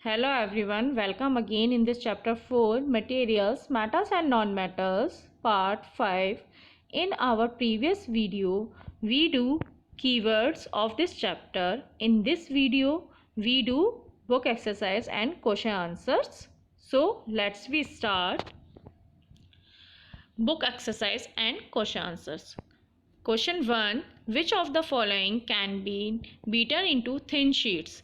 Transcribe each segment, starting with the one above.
Hello everyone, welcome again in this chapter 4 materials, metals and non-metals part 5. In our previous video, we do keywords of this chapter. In this video, we do book exercise and question answers. So let's we start book exercise and question answers. Question 1. Which of the following can be beaten into thin sheets?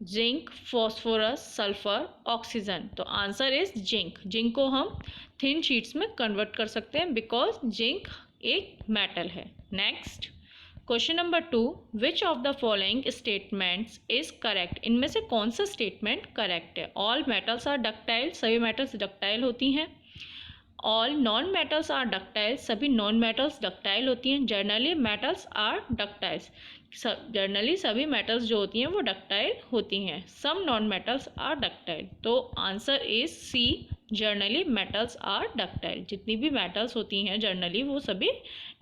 Zinc, phosphorus, sulphur, oxygen. तो answer is zinc. Zinc को हम thin sheets में convert कर सकते हैं because zinc एक metal है। Next question number 2, which of the following statements is correct? इनमें से कौन सा स्टेटमेंट करेक्ट है? ऑल मेटल्स आर डक्टाइल, सभी मेटल्स डक्टाइल होती हैं। All non metals are ductile, सभी नॉन मेटल्स डक्टाइल होती हैं। Generally metals are ductiles, generally सभी मेटल्स जो होती हैं वो डक्टाइल होती हैं। Some non metals are ductile. तो answer is C, generally metals are ductile. जितनी भी मेटल्स होती हैं जनरली वो सभी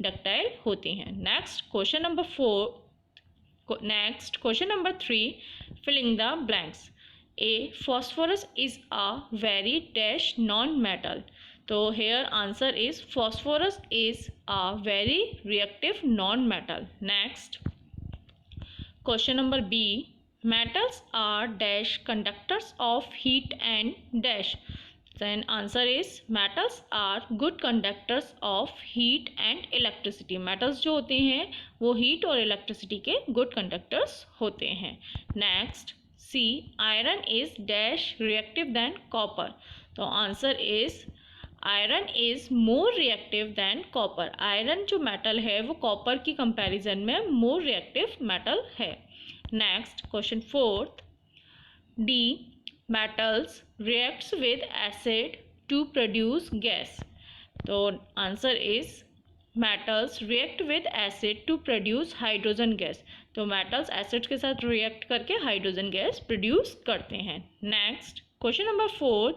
डक्टाइल होती हैं। Next question number 4, next question number 3, filling the blanks. A, phosphorus is a very dash non metal. तो here answer is phosphorus is a very reactive non-metal. Next question number B, metals are dash conductors of heat and dash. Then answer is metals are good conductors of heat and electricity. metals जो होते हैं वो heat और electricity के good conductors होते हैं. Next C, iron is dash reactive than copper. तो answer is iron is more reactive than copper. Iron जो मेटल है वो कॉपर की कंपैरिजन में मोर रिएक्टिव मेटल है। Next question 4, D, metals reacts with acid to produce gas. तो answer is metals react with acid to produce hydrogen gas. तो metals acid के साथ रिएक्ट करके हाइड्रोजन गैस प्रोड्यूस करते हैं। Next question number 4,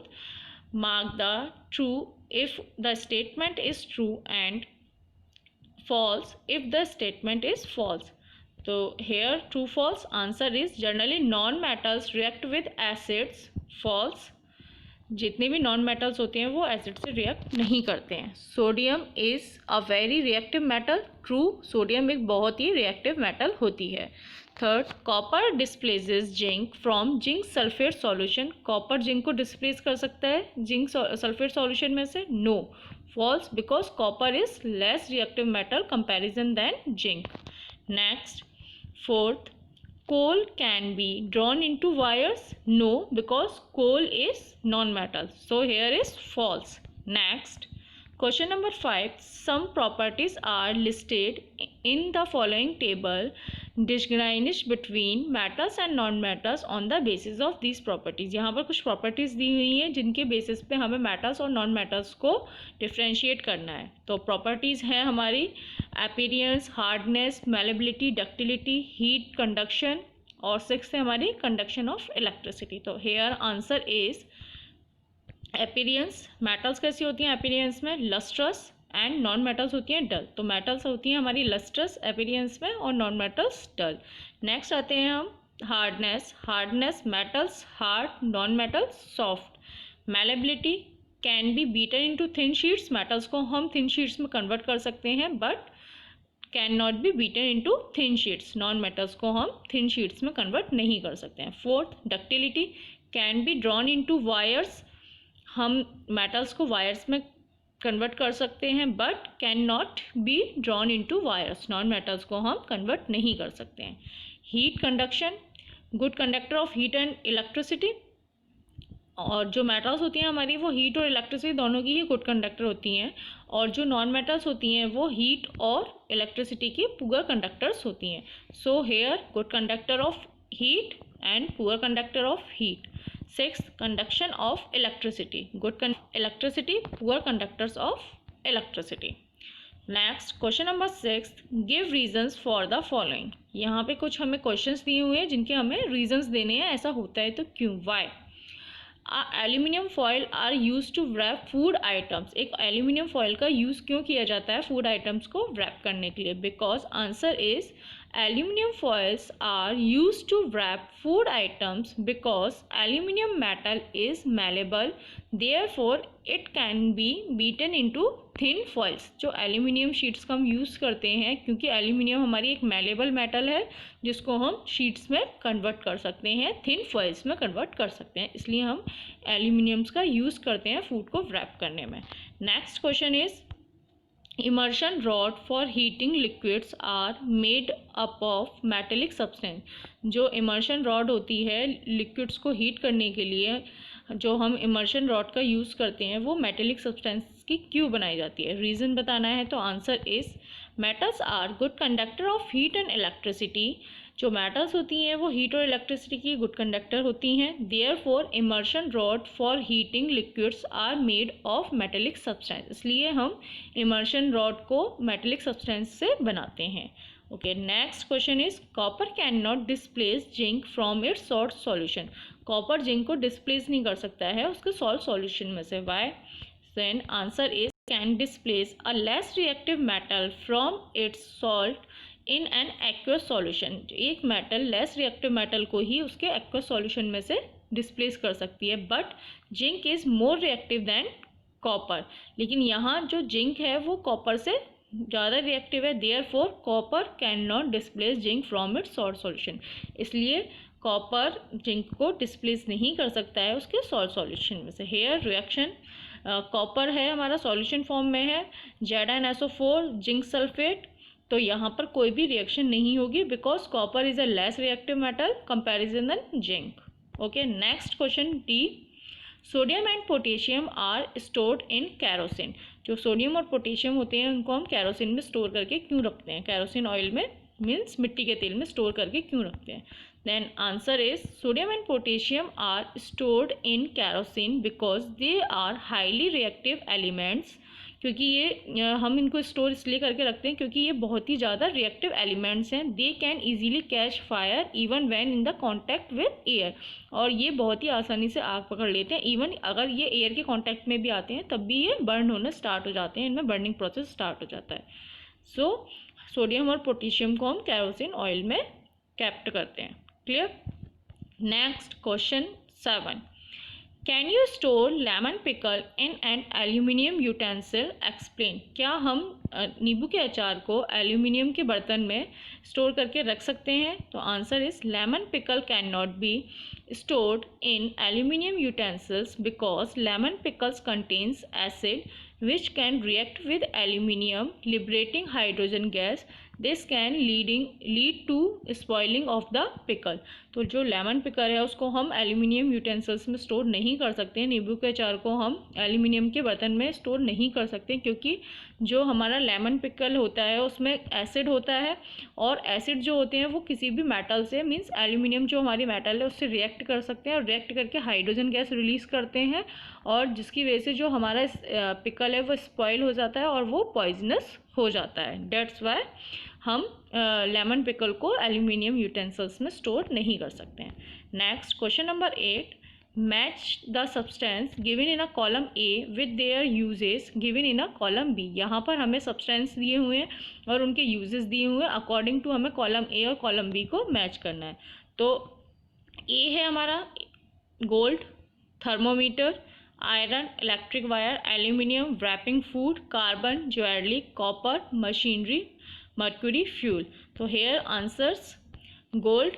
mark the true if the statement is true and false if the statement is false. तो here true false answer is generally non metals react with acids. false, जितने भी non metals होते हैं वो acid से react नहीं करते हैं। Sodium is a very reactive metal. True, sodium एक बहुत ही रिएक्टिव मेटल होती है। Third, copper displaces zinc from zinc sulphate solution. Copper zinc को डिस्प्लेस कर सकता है जिंक सल्फेट सॉल्यूशन में से? No, false, because copper is less reactive metal comparison than zinc. Next fourth, coal can be drawn into wires? No, because coal is non-metal. So here is false. Next question number 5, some properties are listed in the following table. Distinguish between metals and non-metals on the basis of these properties. यहाँ पर कुछ properties दी हुई हैं जिनके basis पे हमें metals और non-metals को differentiate करना है। तो properties हैं हमारी appearance, hardness, malleability, ductility, heat, conduction, और 6 है हमारी conduction of electricity. तो here answer is appearance. metals कैसी होती हैं appearance में? lustrous, एंड नॉन मेटल्स होती हैं डल। तो मेटल्स होती हैं हमारी लस्ट्रस अपीयरेंस में और नॉन मेटल्स डल। नेक्स्ट आते हैं हम hardness. Hardness metals hard, non metals soft. Malleability, can be beaten into thin sheets. Metals को हम थिन शीट्स में कन्वर्ट कर सकते हैं but can not be beaten into thin sheets. Non metals को हम थिन शीट्स में कन्वर्ट नहीं कर सकते हैं। Fourth, ductility, can be drawn into wires. हम मेटल्स को वायर्स में कन्वर्ट कर सकते हैं but can not be drawn into wires. Non metals को हम कन्वर्ट नहीं कर सकते हैं। Heat conduction, good conductor of heat and electricity. और जो मेटल्स होती हैं हमारी वो हीट और इलेक्ट्रिसिटी दोनों की ही गुड कंडक्टर होती हैं, और जो नॉन मेटल्स होती हैं वो हीट और इलेक्ट्रिसिटी की पुअर कंडक्टर्स होती हैं। So here good conductor of heat and poor conductor of heat. 6, conduction of electricity, good electricity, poor conductors of electricity. Next question number 6, give reasons for the following. यहाँ पे कुछ हमें questions दिए हुए हैं जिनके हमें रीजंस देने हैं। ऐसा होता है तो क्यों? why? Aluminium foil are use to wrap food items. एक एल्यूमिनियम फॉयल का यूज़ क्यों किया जाता है फूड आइटम्स को रैप करने के लिए? Because answer is Aluminum foils are used to wrap food items because aluminum metal is malleable, therefore it can be beaten into thin foils. जो एल्यूमिनियम शीट्स का हम यूज़ करते हैं, क्योंकि एल्यूमिनियम हमारी एक मैलेबल मेटल है जिसको हम शीट्स में कन्वर्ट कर सकते हैं, थिन फॉइल्स में कन्वर्ट कर सकते हैं, इसलिए हम एल्यूमिनियम्स का यूज़ करते हैं फूड को रैप करने में. Next question is immersion rod for heating liquids are made up of metallic substance. जो immersion rod होती है liquids को heat करने के लिए, जो हम immersion rod का यूज़ करते हैं, वो metallic substance की क्यों बनाई जाती है? रीज़न बताना है. तो answer is metals are good conductor of heat and electricity. जो मेटल्स होती हैं वो हीट और इलेक्ट्रिसिटी की गुड कंडक्टर होती हैं. Therefore immersion rod for heating liquids are made of metallic substance. इसलिए हम इमर्शन रॉड को मेटेलिक सब्सटेंस से बनाते हैं. Okay, next question is copper can not displace zinc from its salt solution. Copper zinc को displace नहीं कर सकता है उसके सॉल्ट सॉल्यूशन में से. Why? Then answer is can displace a less reactive metal from its salt in an aqueous solution. एक metal less reactive metal को ही उसके एक्वस सॉल्यूशन में से डिस्प्लेस कर सकती है. But zinc is more reactive than copper. लेकिन यहाँ जो जिंक है वो कॉपर से ज़्यादा रिएक्टिव है. Therefore copper can not displace zinc from its salt solution. इसलिए कॉपर जिंक को डिस्प्लेस नहीं कर सकता है उसके सॉल्ट सॉल्यूशन में से. हेयर रिएक्शन कॉपर है हमारा सॉल्यूशन फॉर्म में है, ZnSO4 जिंक सल्फेट. तो यहाँ पर कोई भी रिएक्शन नहीं होगी because copper is a less reactive metal comparison than zinc. Okay, next question D. Sodium and potassium are stored in kerosene. जो सोडियम और पोटेशियम होते हैं उनको हम कैरोसिन में स्टोर करके क्यों रखते हैं? कैरोसिन ऑयल में मीन्स मिट्टी के तेल में स्टोर करके क्यों रखते हैं? Then answer is sodium and potassium are stored in kerosene because they are highly reactive elements. क्योंकि ये हम इनको स्टोर इसलिए करके रखते हैं क्योंकि ये बहुत ही ज़्यादा रिएक्टिव एलिमेंट्स हैं. They can easily catch fire even when in the contact with air. और ये बहुत ही आसानी से आग पकड़ लेते हैं. इवन अगर ये एयर के कॉन्टैक्ट में भी आते हैं तब भी ये बर्न होने स्टार्ट हो जाते हैं, इनमें बर्निंग प्रोसेस स्टार्ट हो जाता है. सो सोडियम और पोटेशियम को हम कैरोसिन ऑयल में कैप्ट करते हैं. Clear? Next question 7. Can you store lemon pickle in an aluminium utensil? Explain. क्या हम नींबू के अचार को एल्यूमिनियम के बर्तन में स्टोर करके रख सकते हैं? तो answer is lemon pickle can not be stored in aluminium utensils because lemon pickles contains acid which can react with aluminium liberating hydrogen gas. This can lead to spoiling of the pickle. तो जो lemon pickle है उसको हम aluminium utensils में store नहीं कर सकते. नींबू के अचार को हम एल्यूमिनियम के बर्तन में स्टोर नहीं कर सकते क्योंकि जो हमारा लेमन पिकल होता है उसमें एसिड होता है और एसिड जो होते हैं वो किसी भी मेटल से मीन्स एल्यूमिनियम जो हमारी मेटल है उससे रिएक्ट कर सकते हैं और रिएक्ट करके हाइड्रोजन गैस रिलीज़ करते हैं और जिसकी वजह से जो हमारा पिकल है वो स्पॉइल हो जाता है और वो पॉइजनस हो जाता है. डेट्स वाई हम लेमन पिकल को एल्यूमिनियम यूटेंसिल्स में स्टोर नहीं कर सकते हैं. Next question number 8. Match the substance given in a column A with their uses given in a column B. यहाँ पर हमें सब्सटेंस दिए हुए हैं और उनके यूजेस दिए हुए हैं. अकॉर्डिंग टू हमें कॉलम ए और कॉलम बी को मैच करना है. तो ए है हमारा gold, thermometer, iron, electric wire, aluminium, wrapping food, carbon, jewellery, copper, machinery, mercury, fuel. तो हेयर आंसर्स गोल्ड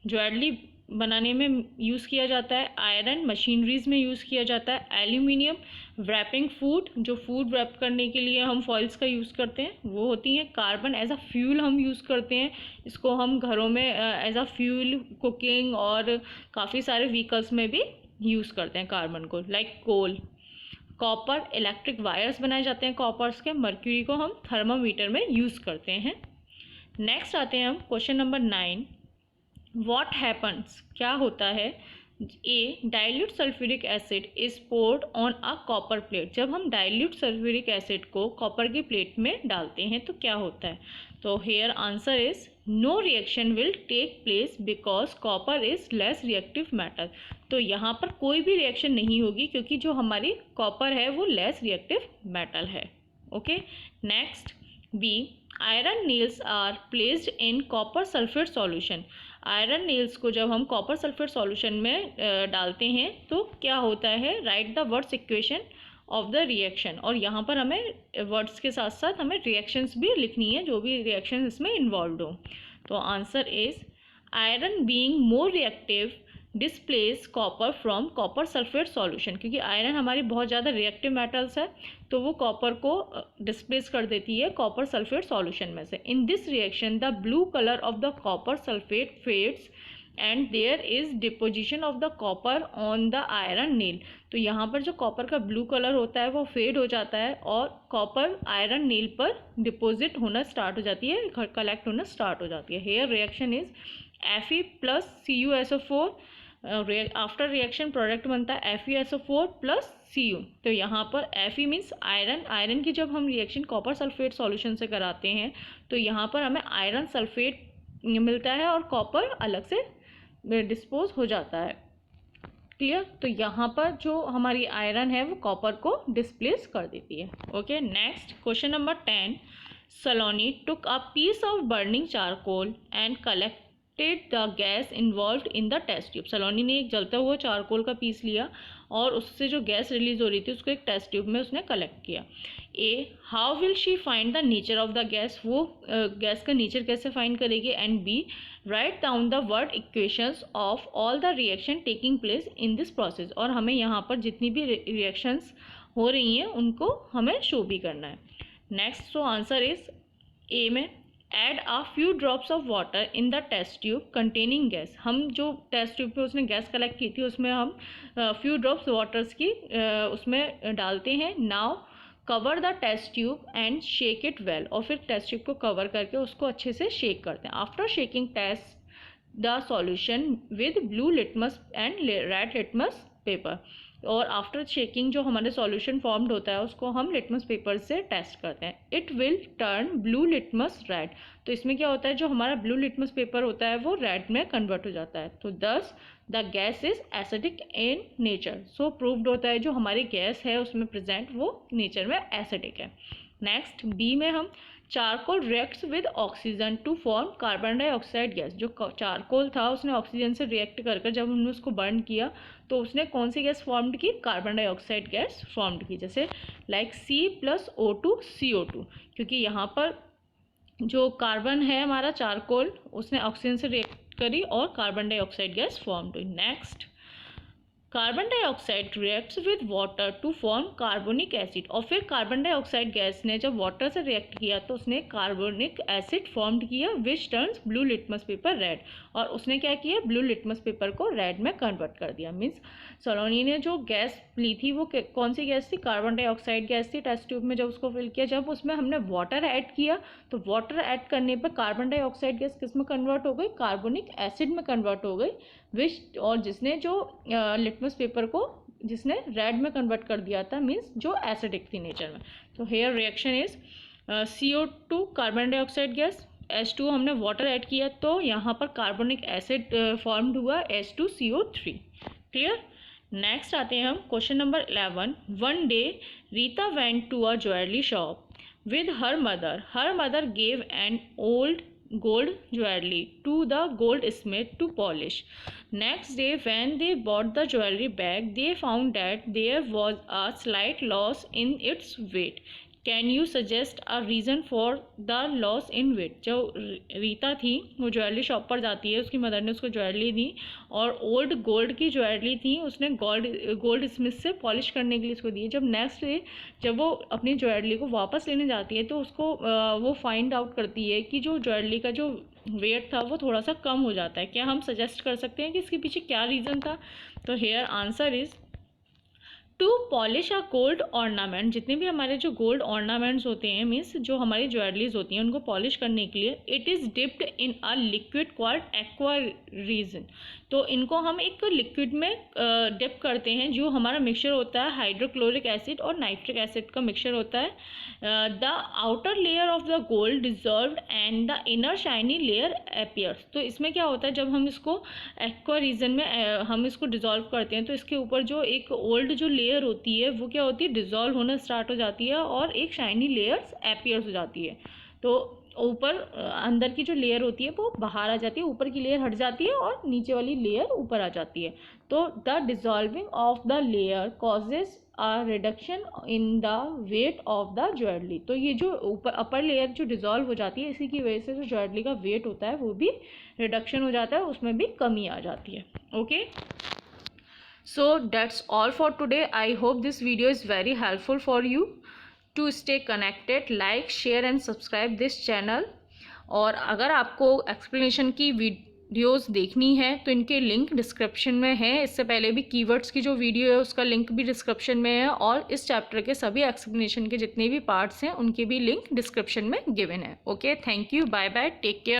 ज्वेलरी बनाने में यूज़ किया जाता है, आयरन मशीनरीज में यूज़ किया जाता है, एल्यूमिनियम रैपिंग फूड जो फूड रैप करने के लिए हम फॉइल्स का यूज़ करते हैं वो होती हैं, कार्बन एज अ फ्यूल हम यूज़ करते हैं, इसको हम घरों में एज अ फ्यूल कुकिंग और काफ़ी सारे व्हीकल्स में भी यूज़ करते हैं कार्बन को, लाइक कोल. कॉपर इलेक्ट्रिक वायर्स बनाए जाते हैं कॉपर्स के. मर्क्यूरी को हम थर्मामीटर में यूज़ करते हैं. नेक्स्ट आते हैं हम क्वेश्चन नंबर 9. व्हाट हैपन्स क्या होता है? A dilute sulphuric acid is poured on a copper plate. जब हम डाइल्यूट सल्फ्यूरिक एसिड को कॉपर की प्लेट में डालते हैं तो क्या होता है? तो here answer is no reaction will take place because copper is less reactive metal. तो यहाँ पर कोई भी रिएक्शन नहीं होगी क्योंकि जो हमारी कॉपर है वो लेस रिएक्टिव मेटल है. Okay, next B iron nails are placed in copper sulphate solution. Iron nails को जब हम कॉपर सल्फेट सॉल्यूशन में डालते हैं तो क्या होता है, right the words equation of the reaction. और यहाँ पर हमें वर्ड्स के साथ साथ हमें रिएक्शंस भी लिखनी है, जो भी रिएक्शन इसमें इन्वॉल्व हो। तो answer is iron being more reactive displace copper from copper sulphate solution. क्योंकि आयरन हमारी बहुत ज़्यादा रिएक्टिव मेटल्स है तो वो कॉपर को डिस्प्लेस कर देती है कॉपर सल्फेट सॉल्यूशन में से। In this reaction the blue colour of the copper sulphate fades and there is deposition of the copper on the iron nail. तो यहाँ पर जो कॉपर का ब्लू कलर होता है वो फेड हो जाता है और कॉपर आयरन नेल पर डिपोजिट होना स्टार्ट हो जाती है, कलेक्ट होना स्टार्ट हो जाती है। Here reaction is Fe plus CuSO4। After reaction product बनता है FeSO4 प्लस Cu। तो यहाँ पर Fe मीन्स आयरन। आयरन की जब हम रिएक्शन कॉपर सल्फेट सॉल्यूशन से कराते हैं तो यहाँ पर हमें आयरन सल्फेट मिलता है और कॉपर अलग से डिस्पोज हो जाता है। क्लियर। तो यहाँ पर जो हमारी आयरन है वो कॉपर को डिस्प्लेस कर देती है। Okay, next question number 10। Saloni took a piece of burning charcoal and collected the gas involve in the test tube. Saloni ने एक जलता हुआ चारकोल का पीस लिया और उससे जो गैस रिलीज हो रही थी उसको एक टेस्ट ट्यूब में उसने कलेक्ट किया। A, how will she find the nature of the gas, वो गैस का नेचर कैसे फाइंड करेगी। And B, write down the word equations of all the reaction taking place in this process. और हमें यहाँ पर जितनी भी रिएक्शंस हो रही हैं उनको हमें शो भी करना है। Next, so answer is A में add a few drops of water in the test tube containing gas. हम जो टेस्ट ट्यूब पे उसने गैस कलेक्ट की थी उसमें हम फ्यू ड्रॉप्स वाटर्स की उसमें डालते हैं। Now cover the test tube and shake it well. और फिर टेस्ट ट्यूब को कवर करके उसको अच्छे से शेक करते हैं। After shaking test the solution with blue litmus and red litmus paper. और आफ्टर शेकिंग जो हमारे सॉल्यूशन फॉर्म्ड होता है उसको हम लिटमस पेपर से टेस्ट करते हैं। It will turn blue litmus red. तो इसमें क्या होता है, जो हमारा ब्लू लिटमस पेपर होता है वो रेड में कन्वर्ट हो जाता है। तो दस the gas is acidic in nature. So proved होता है जो हमारी गैस है उसमें प्रेजेंट वो नेचर में एसिडिक है। नेक्स्ट, बी में हम charcoal reacts with oxygen to form carbon dioxide gas. जो चारकोल था उसने ऑक्सीजन से रिएक्ट कर जब हमने उसको बर्न किया तो उसने कौन सी गैस फॉर्म्ड की, कार्बन डाइऑक्साइड गैस फॉर्म्ड की। जैसे लाइक C+O2CO2। क्योंकि यहाँ पर जो कार्बन है हमारा चारकोल उसने ऑक्सीजन से रिएक्ट करी और कार्बन डाइऑक्साइड गैस फॉर्म्ड हुई। Next, carbon dioxide reacts with water to form carbonic acid. और फिर कार्बन डाइऑक्साइड गैस ने जब वाटर से रिएक्ट किया तो उसने कार्बोनिक एसिड फॉर्म्ड किया which turns blue litmus paper red. और उसने क्या किया, ब्लू लिटमस पेपर को रेड में कन्वर्ट कर दिया। मीन्स सलोनी ने जो गैस ली थी वो कौन सी गैस थी, कार्बन डाइऑक्साइड गैस थी। टेस्ट ट्यूब में जब उसको फिल किया, जब उसमें हमने वाटर ऐड किया तो वाटर ऐड करने पर कार्बन डाइऑक्साइड गैस किस में कन्वर्ट हो गई, कार्बोनिक एसिड में कन्वर्ट हो गई। विच और जिसने जो लिटमस पेपर को जिसने रेड में कन्वर्ट कर दिया था, मीन्स जो एसिडिक थी नेचर में। तो here reaction is CO2 carbon dioxide gas, H2 हमने वाटर ऐड किया तो यहाँ पर कार्बोनिक एसिड फॉर्म्ड हुआ H2CO3। क्लियर। नेक्स्ट आते हैं हम question number 11। One day Rita went to a jewellery shop with her mother. Her mother gave an old gold jewelry to the goldsmith to polish. Next day, when they bought the jewelry back, they found that there was a slight loss in its weight. Can you suggest a reason for the loss in weight? जो रीता थी वो jewellery shop पर जाती है, उसकी mother ने उसको jewellery दी और ओल्ड गोल्ड की ज्वेलरी थी, उसने गोल्ड स्मिथ से पॉलिश करने के लिए उसको दी। जब नेक्स्ट डे जब वो अपनी ज्वेलरी को वापस लेने जाती है तो उसको वो फाइंड आउट करती है कि जो ज्वेलरी का जो वेट था वो थोड़ा सा कम हो जाता है। क्या हम सजेस्ट कर सकते हैं कि इसके पीछे क्या रीज़न था। तो here answer is to polish a gold ornament. जितने भी हमारे जो गोल्ड ऑर्नामेंट्स होते हैं, मीन्स जो हमारी ज्वेलरीज होती हैं, उनको पॉलिश करने के लिए it is dipped in a liquid called aqua regia. तो इनको हम एक लिक्विड में डिप करते हैं, जो हमारा मिक्सचर होता है हाइड्रोक्लोरिक एसिड और नाइट्रिक एसिड का मिक्सचर होता है। The outer layer of the gold dissolved and the inner shiny layer appears. तो इसमें क्या होता है, जब हम इसको एक्वा रीजन में हम इसको डिजॉल्व करते हैं तो इसके ऊपर जो एक ओल्ड जो लेयर होती है वो क्या होती है, डिजॉल्व होना स्टार्ट हो जाती है और एक शाइनी लेयर्स अपीयर्स हो जाती है। तो ऊपर अंदर की जो लेयर होती है वो बाहर आ जाती है, ऊपर की लेयर हट जाती है और नीचे वाली लेयर ऊपर आ जाती है। तो the dissolving of the layer causes a reduction in the weight of the jewellery. तो ये जो ऊपर अपर लेयर जो डिजॉल्व हो जाती है, इसी की वजह से जो ज्वेलरी का वेट होता है वो भी रिडक्शन हो जाता है, उसमें भी कमी आ जाती है। Okay, so that's all for today. I hope this video is very helpful for you to stay connected. Like, share and subscribe this channel. और अगर आपको एक्सप्लेनेशन की वीडियोस देखनी है तो इनके लिंक डिस्क्रिप्शन में है। इससे पहले भी कीवर्ड्स की जो वीडियो है उसका लिंक भी डिस्क्रिप्शन में है, और इस चैप्टर के सभी एक्सप्लेनेशन के जितने भी पार्ट्स हैं उनके भी लिंक डिस्क्रिप्शन में गिवन है। Okay, thank you, bye bye, take care.